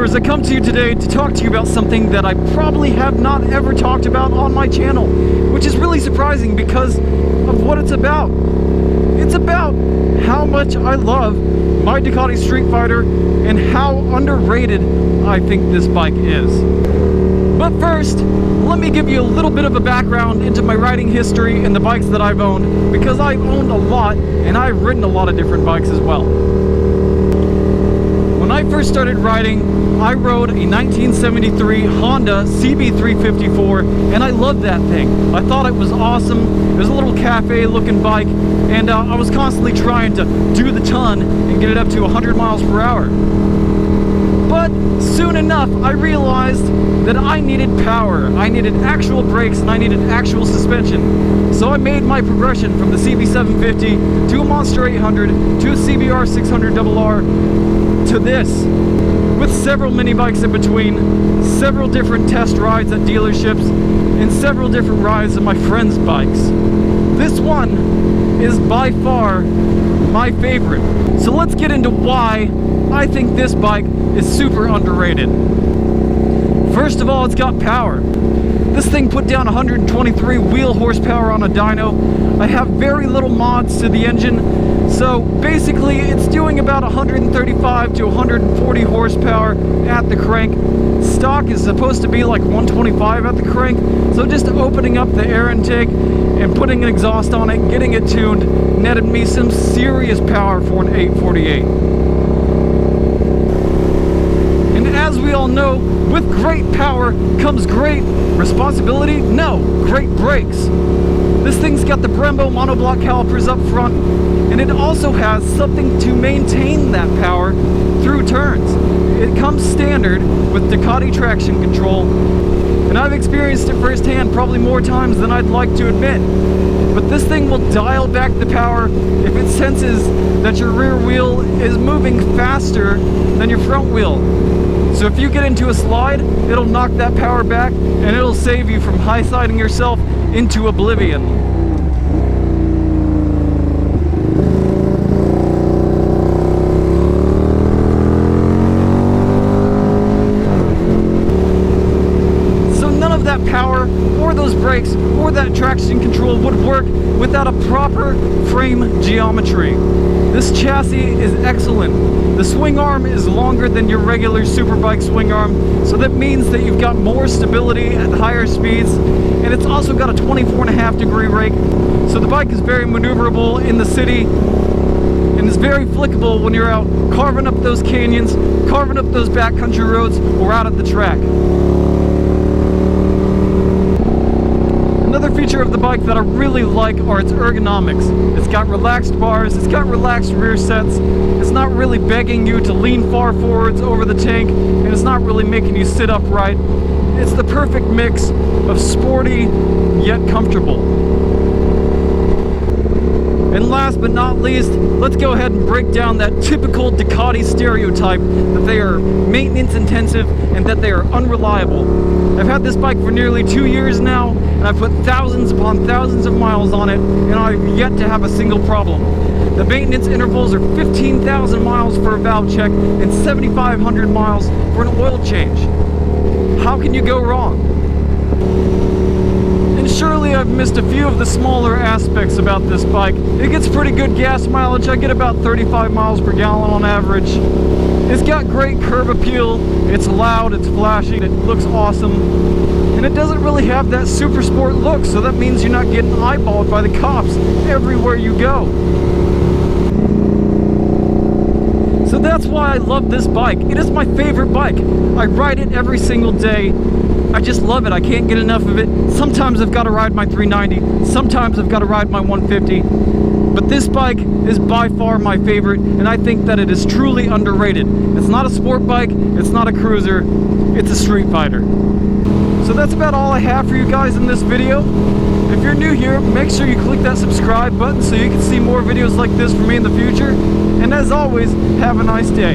YouTubers, I come to you today to talk to you about something that I probably have not ever talked about on my channel, which is really surprising because of what it's about. It's about how much I love my Ducati Streetfighter and how underrated I think this bike is. But first, let me give you a little bit of a background into my riding history and the bikes that I've owned, because I've owned a lot and I've ridden a lot of different bikes as well. When I first started riding, I rode a 1973 Honda CB354 and I loved that thing. I thought it was awesome. It was a little cafe looking bike, and I was constantly trying to do the ton and get it up to 100 miles per hour. But soon enough, I realized that I needed power. I needed actual brakes and I needed actual suspension. So I made my progression from the CB750 to a Monster 800 to a CBR 600RR to this, with several mini bikes in between, several different test rides at dealerships, and several different rides on my friends' bikes. This one is by far my favorite. So let's get into why I think this bike is super underrated. First of all, it's got power. This thing put down 123 wheel horsepower on a dyno. I have very little mods to the engine, so basically it's doing about 135 to 140 horsepower at the crank. Stock is supposed to be like 125 at the crank, so just opening up the air intake and putting an exhaust on it, getting it tuned, netted me some serious power for an 848. And as we all know, with great power comes great responsibility? No, great brakes. This thing's got the Brembo monoblock calipers up front, and it also has something to maintain that power through turns. It comes standard with Ducati traction control, and I've experienced it firsthand probably more times than I'd like to admit. But this thing will dial back the power if it senses that your rear wheel is moving faster than your front wheel. So if you get into a slide, it'll knock that power back and it'll save you from high-siding yourself into oblivion. That power or those brakes or that traction control would work without a proper frame geometry. This chassis is excellent. The swing arm is longer than your regular superbike swing arm, so that means that you've got more stability at higher speeds, and it's also got a 24.5-degree rake, so the bike is very maneuverable in the city and is very flickable when you're out carving up those canyons, carving up those backcountry roads, or out at the track. Another feature of the bike that I really like are its ergonomics. It's got relaxed bars, it's got relaxed rear sets, it's not really begging you to lean far forwards over the tank, and it's not really making you sit upright. It's the perfect mix of sporty yet comfortable. And last but not least, let's go ahead and break down that typical Ducati stereotype that they are maintenance intensive and that they are unreliable. I've had this bike for nearly 2 years now, and I've put thousands upon thousands of miles on it, and I've yet to have a single problem. The maintenance intervals are 15,000 miles for a valve check and 7,500 miles for an oil change. How can you go wrong? And surely I've missed a few of the smaller aspects about this bike. It gets pretty good gas mileage. I get about 35 miles per gallon on average. It's got great curb appeal. It's loud, it's flashy, it looks awesome. And it doesn't really have that super sport look, so that means you're not getting eyeballed by the cops everywhere you go. So that's why I love this bike. It is my favorite bike. I ride it every single day. I just love it. I can't get enough of it. Sometimes I've got to ride my 390. Sometimes I've got to ride my 150. But this bike is by far my favorite, and I think that it is truly underrated. It's not a sport bike. It's not a cruiser. It's a street fighter. So that's about all I have for you guys in this video. If you're new here, make sure you click that subscribe button so you can see more videos like this from me in the future. And as always, have a nice day.